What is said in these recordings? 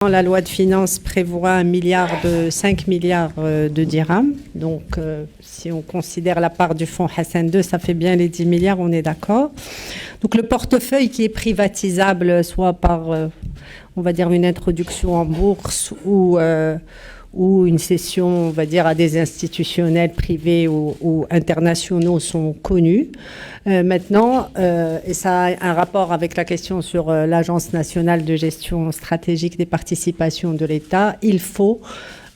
La loi de finances prévoit 5 milliards de dirhams. Donc, si on considère la part du fonds Hassan II, ça fait bien les 10 milliards, on est d'accord. Donc, le portefeuille qui est privatisable, soit par, on va dire, une introduction en bourse ou une cession, on va dire, à des institutionnels privés ou internationaux sont connus. Maintenant, et ça a un rapport avec la question sur l'Agence nationale de gestion stratégique des participations de l'État, il faut,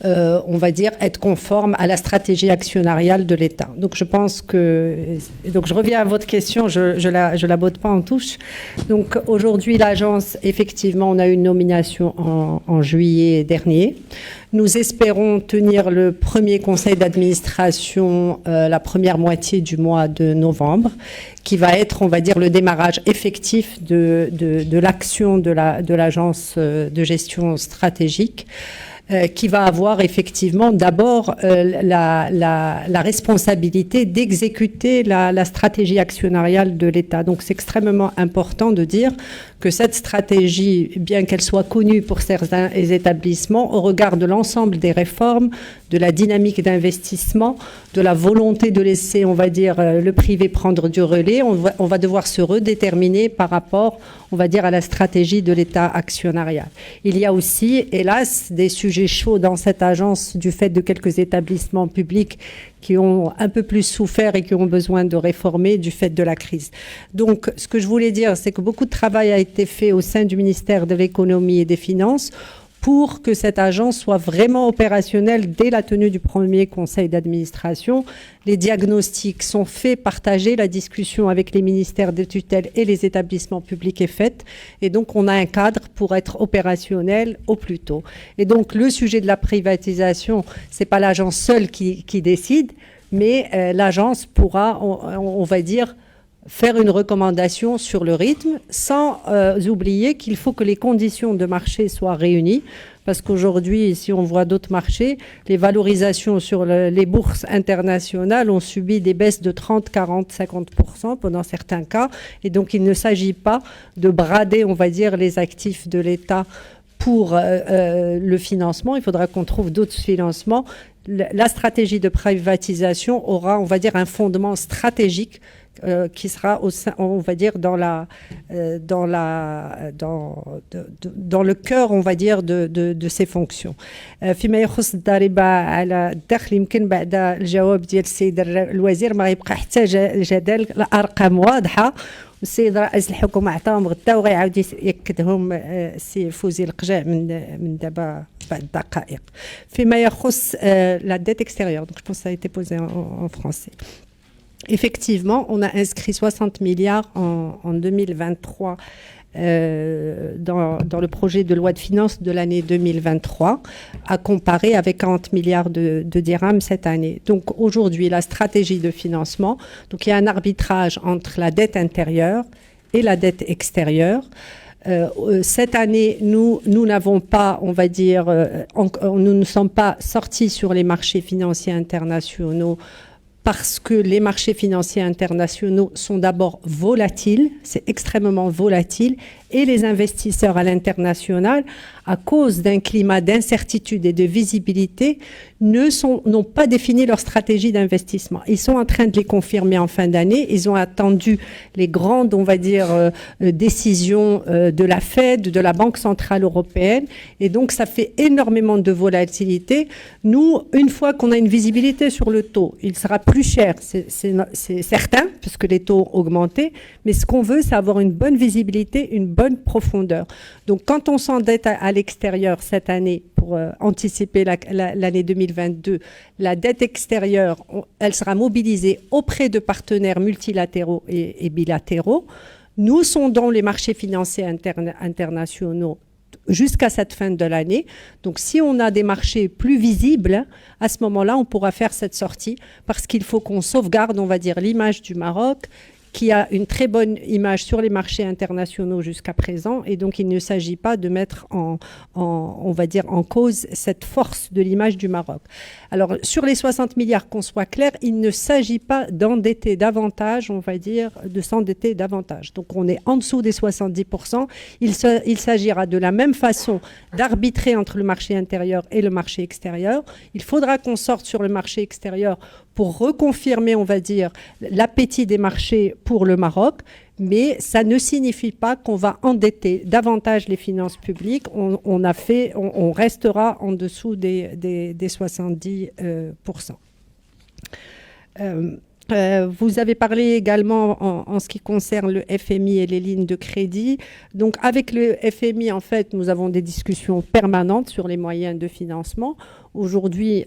on va dire, être conforme à la stratégie actionnariale de l'État. Donc, je pense que... Donc, je reviens à votre question, je la botte pas en touche. Donc, aujourd'hui, l'agence, effectivement, on a eu une nomination en juillet dernier. Nous espérons tenir le premier conseil d'administration la première moitié du mois de novembre, qui va être, on va dire, le démarrage effectif de l'action de l'agence de gestion stratégique, qui va avoir effectivement d'abord la responsabilité d'exécuter la stratégie actionnariale de l'État. Donc c'est extrêmement important de dire que cette stratégie, bien qu'elle soit connue pour certains établissements, au regard de l'ensemble des réformes, de la dynamique d'investissement, de la volonté de laisser, on va dire, le privé prendre du relais, on va devoir se redéterminer par rapport, on va dire, à la stratégie de l'État actionnarial. Il y a aussi, hélas, des sujets chauds dans cette agence du fait de quelques établissements publics qui ont un peu plus souffert et qui ont besoin de réformer du fait de la crise. Donc, ce que je voulais dire, c'est que beaucoup de travail a été fait au sein du ministère de l'Économie et des Finances pour que cette agence soit vraiment opérationnelle dès la tenue du premier conseil d'administration. Les diagnostics sont faits, partagés, la discussion avec les ministères de tutelle et les établissements publics est faite. Et donc, on a un cadre pour être opérationnel au plus tôt. Et donc, le sujet de la privatisation, c'est pas l'agence seule qui décide, mais l'agence pourra, on va dire, faire une recommandation sur le rythme, sans oublier qu'il faut que les conditions de marché soient réunies, parce qu'aujourd'hui, si on voit d'autres marchés, les valorisations sur les bourses internationales ont subi des baisses de 30, 40, 50% pendant certains cas, et donc il ne s'agit pas de brader, on va dire, les actifs de l'État pour le financement. Il faudra qu'on trouve d'autres financements. La stratégie de privatisation aura, on va dire, un fondement stratégique qui sera, on va dire, dans le cœur, on va dire, de ses fonctions. فيما يخص الضريبة على الدخل يمكن بعد الجواب ديال السيد الوزير ما يبقى حتى جدل، الأرقام واضحة والسيد رئيس الحكومة عطاهم غدا وغيعاود يأكدهم السي فوزي القجاع من دابا بعد دقائق. فيما يخص la dette extérieure, donc je pense que ça a été posé en français. Effectivement, on a inscrit 60 milliards en 2023 dans le projet de loi de finances de l'année 2023, à comparer avec 40 milliards de dirhams cette année. Donc aujourd'hui, la stratégie de financement, donc il y a un arbitrage entre la dette intérieure et la dette extérieure. Cette année, nous n'avons pas, on va dire, nous ne sommes pas sortis sur les marchés financiers internationaux parce que les marchés financiers internationaux sont d'abord volatiles, c'est extrêmement volatile, et les investisseurs à l'international, à cause d'un climat d'incertitude et de visibilité, n'ont pas défini leur stratégie d'investissement. Ils sont en train de les confirmer en fin d'année. Ils ont attendu les grandes, on va dire, décisions de la Fed, de la Banque centrale européenne. Et donc, ça fait énormément de volatilité. Nous, une fois qu'on a une visibilité sur le taux, il sera plus cher, c'est certain, puisque les taux ont augmenté. Mais ce qu'on veut, c'est avoir une bonne visibilité, une bonne profondeur. Donc, quand on s'endette à l'extérieur cette année pour anticiper l'année 2022, la dette extérieure, elle sera mobilisée auprès de partenaires multilatéraux et bilatéraux. Nous sondons les marchés financiers internationaux jusqu'à cette fin de l'année. Donc, si on a des marchés plus visibles, à ce moment-là, on pourra faire cette sortie parce qu'il faut qu'on sauvegarde, on va dire, l'image du Maroc qui a une très bonne image sur les marchés internationaux jusqu'à présent, et donc il ne s'agit pas de mettre on va dire, en cause cette force de l'image du Maroc. Alors, sur les 60 milliards, qu'on soit clair, il ne s'agit pas d'endetter davantage, on va dire, de s'endetter davantage. Donc, on est en dessous des 70%. Il s'agira de la même façon d'arbitrer entre le marché intérieur et le marché extérieur. Il faudra qu'on sorte sur le marché extérieur pour reconfirmer, on va dire, l'appétit des marchés pour le Maroc, mais ça ne signifie pas qu'on va endetter davantage les finances publiques. On restera en dessous des 70%. Vous avez parlé également en ce qui concerne le FMI et les lignes de crédit. Donc avec le FMI, en fait, nous avons des discussions permanentes sur les moyens de financement. Aujourd'hui,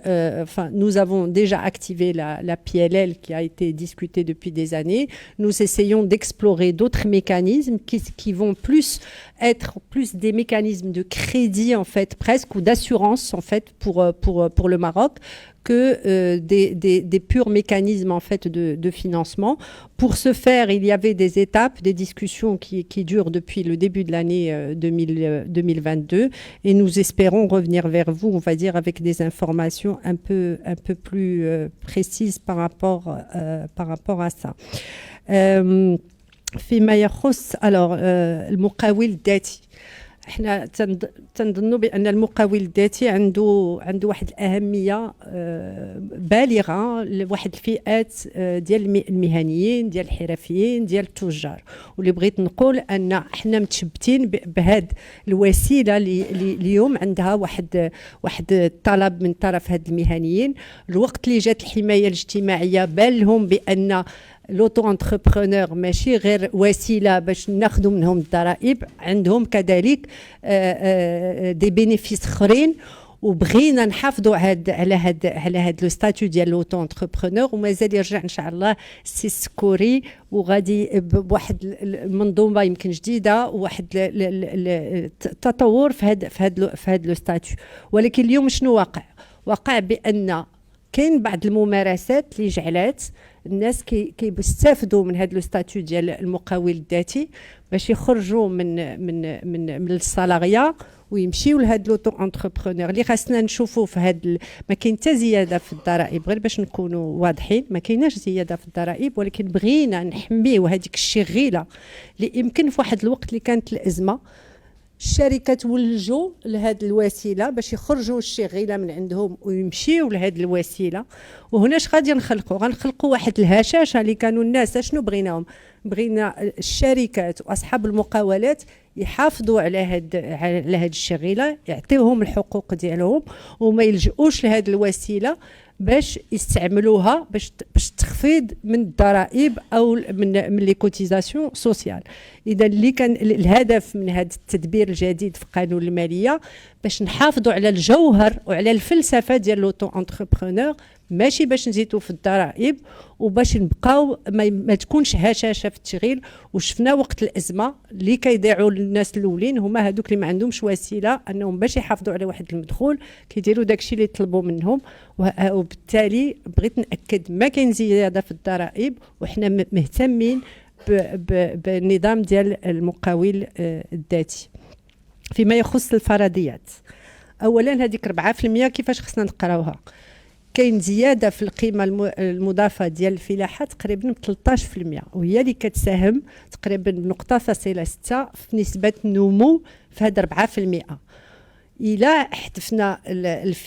nous avons déjà activé la PLL qui a été discutée depuis des années. Nous essayons d'explorer d'autres mécanismes qui vont être plus des mécanismes de crédit, en fait, presque, ou d'assurance, en fait, pour le Maroc, que des purs mécanismes, en fait, de financement. Pour ce faire, il y avait des étapes, des discussions qui durent depuis le début de l'année 2022, et nous espérons revenir vers vous, on va dire, avec des informations un peu plus précises par rapport à ça. فيما يخص المقاول الذاتي، احنا تنظنوا بان المقاول الذاتي عنده واحد الاهميه بالغه لواحد الفئات ديال المهنيين، ديال الحرفيين، ديال التجار. واللي بغيت نقول ان احنا متشبتين بهذه الوسيله اللي اليوم عندها واحد الطلب من طرف هاد المهنيين. الوقت اللي جات الحمايه الاجتماعيه بان لهم بان لوتو انتربرونور ماشي غير وسيله باش ناخذوا منهم الضرائب، عندهم كذلك دي بينيفيس اخرين، وبغينا نحافظوا على هاد لو ستاتيو ديال لوتو انتربرونور، ومازال يرجع ان شاء الله السي السكوري وغادي بواحد المنظومه يمكن جديده وواحد التطور في هاد لو ستاتيو. ولكن اليوم شنو واقع بان كاين بعض الممارسات اللي جعلات الناس كيستافدوا من هذا لو ستاتيو ديال المقاول الذاتي باش يخرجوا من السالاريا ويمشيو لهاد لوتو انتربرونور اللي خاصنا نشوفوا في هاد ما كاين حتى زياده في الضرائب، غير باش نكونوا واضحين ما كايناش زياده في الضرائب، ولكن بغينا نحميو هذيك الشغيله اللي يمكن في واحد الوقت اللي كانت الازمه الشركات ولجوا لهذه الوسيله باش يخرجوا الشغيله من عندهم ويمشيوا لهذه الوسيله. وهنا اش غادي غنخلقوا واحد الهشاشه اللي كانوا الناس شنو بغينا الشركات واصحاب المقاولات يحافظوا على هذه الشغيله، يعطيوهم الحقوق ديالهم وما يلجؤوش لهذه الوسيله باش يستعملوها باش تخفيض من الضرائب او من لي كوتيزاسيون سوسيال. اذا اللي كان الهدف من هذا التدبير الجديد في قانون الماليه باش نحافظوا على الجوهر وعلى الفلسفه ديال لوتو انتربرونور، ماشي باش نزيدوا في الضرائب وباش نبقاو ما تكونش هشاشه في التشغيل. وشفنا وقت الازمه اللي كيضيعوا الناس الاولين هما هذوك اللي ما عندهمش وسيله انهم باش يحافظوا على واحد المدخول كيديروا داكشي اللي يطلبوا منهم. وبالتالي بغيت ناكد ما كاين زياده في الضرائب، وحنا مهتمين بالنظام ديال المقاول الذاتي. فيما يخص الفرضيات، اولا هذيك 4% كيفاش خصنا نقراوها؟ كاين زياده في القيمه المضافه ديال الفلاحه تقريبا ب 13%، وهي اللي كتساهم تقريبا بنقطه فاصله 6 في نسبه النمو في هذا 4%. الى حذفنا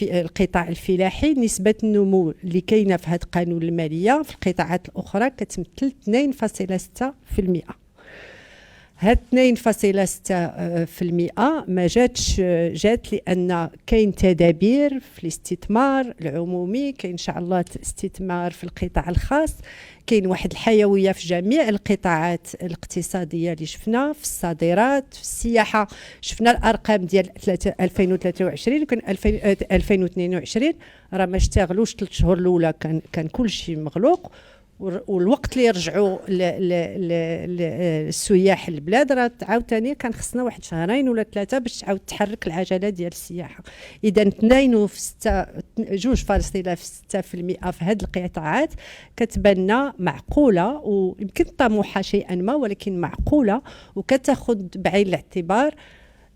القطاع الفلاحي نسبه النمو اللي كاينه في هذا القانون الماليه في القطاعات الاخرى كتمثل 2.6%. هاد 2.6% ما جات لان كاين تدابير في الاستثمار العمومي، كاين ان شاء الله استثمار في القطاع الخاص، كاين واحد الحيويه في جميع القطاعات الاقتصاديه اللي شفنا في الصادرات في السياحه. شفنا الارقام ديال 2023 كان 2022 راه ما اشتغلوش 3 شهور الاولى كان كل شيء مغلوق، والوقت اللي يرجعوا السياح للبلاد راه عاوتاني كان خصنا واحد شهرين ولا 3 باش تعاود تحرك العجله ديال السياحه. اذا 2.6% في هذه القطاعات كتبان لنا معقوله ويمكن طموحه شيئا ما، ولكن معقوله وكتاخذ بعين الاعتبار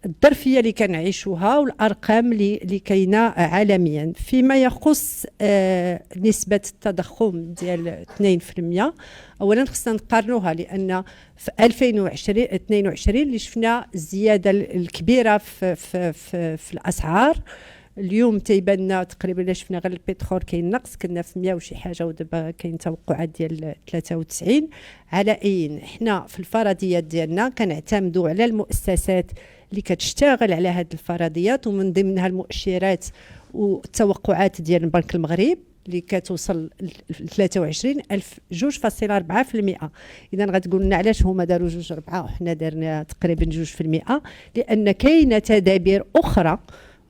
الظرفيه اللي كنعيشوها والارقام اللي كاينه عالميا. فيما يخص نسبه التضخم ديال 2%، اولا خصنا نقارنوها لان في 2022 اللي شفنا الزياده الكبيره في الاسعار. اليوم تيبان لنا تقريبا شفنا غير البترول كاين نقص، كنا في 100 وشي حاجه ودابا كاين توقعات ديال 93. على اي حنا في الفرضيات ديالنا كنعتمدوا على المؤسسات اللي كتشتغل على هذه الفرضيات، ومن ضمنها المؤشرات والتوقعات ديال البنك المغرب اللي كتوصل ل 23,000 2.4%. اذا غتقول لنا علاش هما داروا 2.4 وحنا درنا تقريبا 2%؟ لان كاينه تدابير اخرى.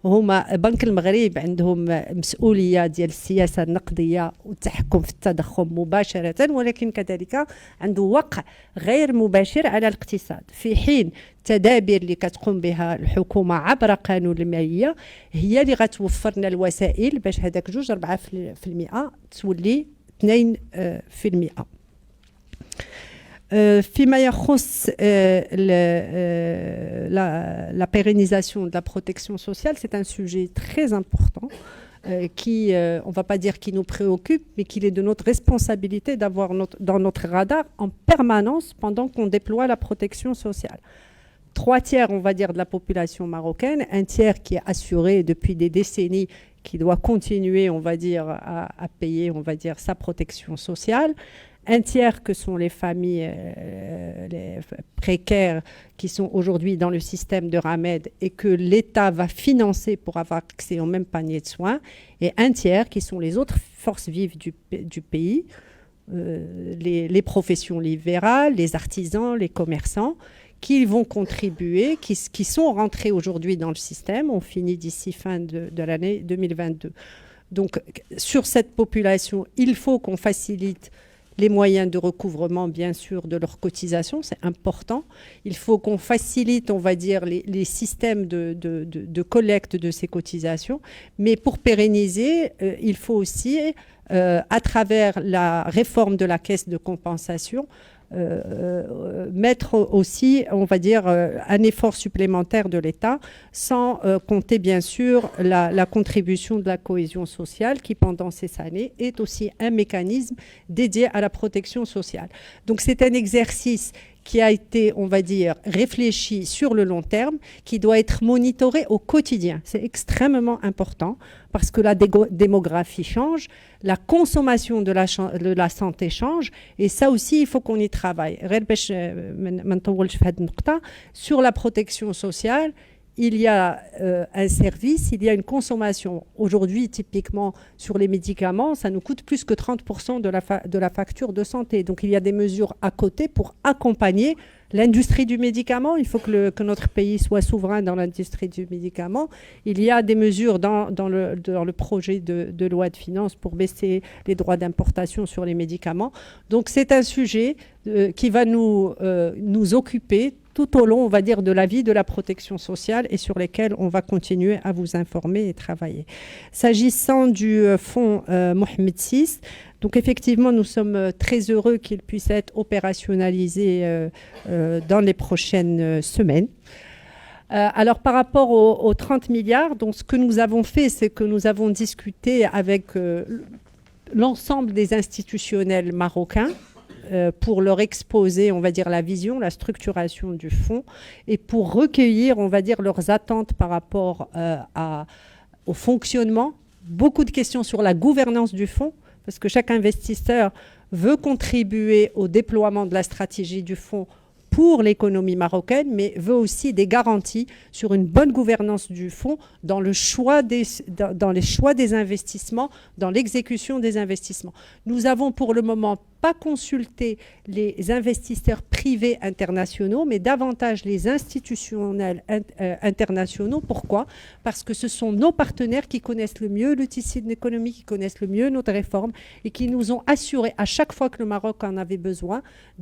هما بنك المغرب عندهم مسؤوليه ديال السياسه النقديه والتحكم في التضخم مباشره، ولكن كذلك عنده وقع غير مباشر على الاقتصاد، في حين التدابير اللي كتقوم بها الحكومه عبر قانون الماليه هي اللي غتوفر لنا الوسائل باش هذاك 2.4% تولي 2%. فيما يخص la pérennisation de la protection sociale, c'est un sujet très important qui, on ne va pas dire qui nous préoccupe, mais qu'il est de notre responsabilité d'avoir dans notre radar en permanence pendant qu'on déploie la protection sociale. 3/3, on va dire, de la population marocaine, 1/3 qui est assuré depuis des décennies, qui doit continuer, on va dire, à payer, on va dire, sa protection sociale. 1/3 que sont les familles les précaires qui sont aujourd'hui dans le système de Ramed et que l'État va financer pour avoir accès au même panier de soins. Et 1/3 qui sont les autres forces vives du pays, les professions libérales, les artisans, les commerçants, qui vont contribuer, qui sont rentrés aujourd'hui dans le système. On finit d'ici fin de l'année 2022. Donc, sur cette population, il faut qu'on facilite les moyens de recouvrement, bien sûr, de leurs cotisations, c'est important. Il faut qu'on facilite, on va dire, les systèmes de collecte de ces cotisations. Mais pour pérenniser, il faut aussi, à travers la réforme de la caisse de compensation, mettre aussi, on va dire, un effort supplémentaire de l'État, sans compter bien sûr la contribution de la cohésion sociale qui pendant ces années est aussi un mécanisme dédié à la protection sociale. Donc c'est un exercice qui a été, on va dire, réfléchi sur le long terme, qui doit être monitoré au quotidien. C'est extrêmement important parce que la démographie change, la consommation de la santé change, et ça aussi, il faut qu'on y travaille. Sur la protection sociale, il y a un service, il y a une consommation. Aujourd'hui, typiquement, sur les médicaments, ça nous coûte plus que 30% de la facture de santé. Donc, il y a des mesures à côté pour accompagner l'industrie du médicament. Il faut que notre pays soit souverain dans l'industrie du médicament. Il y a des mesures dans le projet de loi de finances pour baisser les droits d'importation sur les médicaments. Donc, c'est un sujet qui va nous occuper tout au long, on va dire, de la vie de la protection sociale et sur lesquels on va continuer à vous informer et travailler. S'agissant du fonds Mohamed VI, donc effectivement, nous sommes très heureux qu'il puisse être opérationnalisé dans les prochaines semaines. Alors par rapport aux 30 milliards, donc ce que nous avons fait, c'est que nous avons discuté avec l'ensemble des institutionnels marocains pour leur exposer, on va dire, la vision, la structuration du fonds et pour recueillir, on va dire, leurs attentes par rapport au fonctionnement. Beaucoup de questions sur la gouvernance du fonds, parce que chaque investisseur veut contribuer au déploiement de la stratégie du fonds pour l'économie marocaine, mais veut aussi des garanties sur une bonne gouvernance du fonds dans les choix des investissements, dans l'exécution des investissements. Nous avons pour le moment pas consulter les investisseurs privés internationaux, mais davantage les institutionnels internationaux. Pourquoi? Parce que ce sont nos partenaires qui connaissent le mieux le tissu de l'économie, qui connaissent le mieux notre réforme et qui nous ont assuré à chaque fois que le Maroc en avait besoin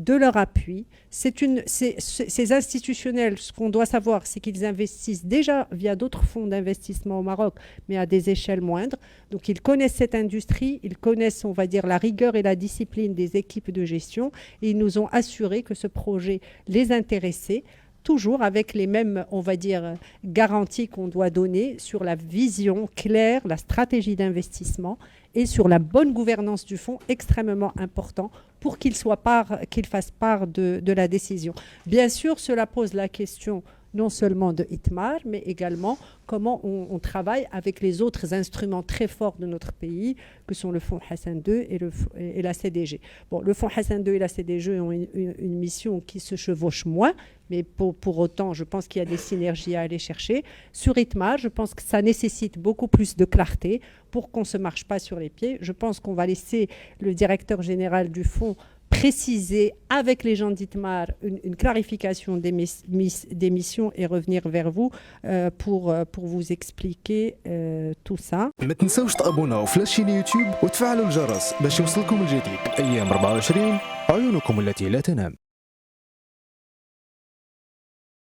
de leur appui. Ces institutionnels, ce qu'on doit savoir, c'est qu'ils investissent déjà via d'autres fonds d'investissement au Maroc, mais à des échelles moindres. Donc ils connaissent cette industrie, ils connaissent, on va dire, la rigueur et la discipline des équipes de gestion et ils nous ont assuré que ce projet les intéressait, toujours avec les mêmes, on va dire, garanties qu'on doit donner sur la vision claire, la stratégie d'investissement et sur la bonne gouvernance du fonds, extrêmement important pour qu'il fasse part de la décision. Bien sûr, cela pose la question non seulement de Itmar, mais également comment on travaille avec les autres instruments très forts de notre pays, que sont le Fonds Hassan II et la CDG. Bon, le Fonds Hassan II et la CDG ont une mission qui se chevauche moins, mais pour autant, je pense qu'il y a des synergies à aller chercher. Sur Itmar, je pense que ça nécessite beaucoup plus de clarté pour qu'on ne se marche pas sur les pieds. Je pense qu'on va laisser le directeur général du fonds préciser avec les gens d'Itmar une clarification des missions et revenir vers vous pour vous expliquer tout ça. ما تنسوش تابوناو في لاشين يوتيوب وتفعلوا الجرس باش يوصلكم الجديد. ايام 24 عيونكم التي لا تنام.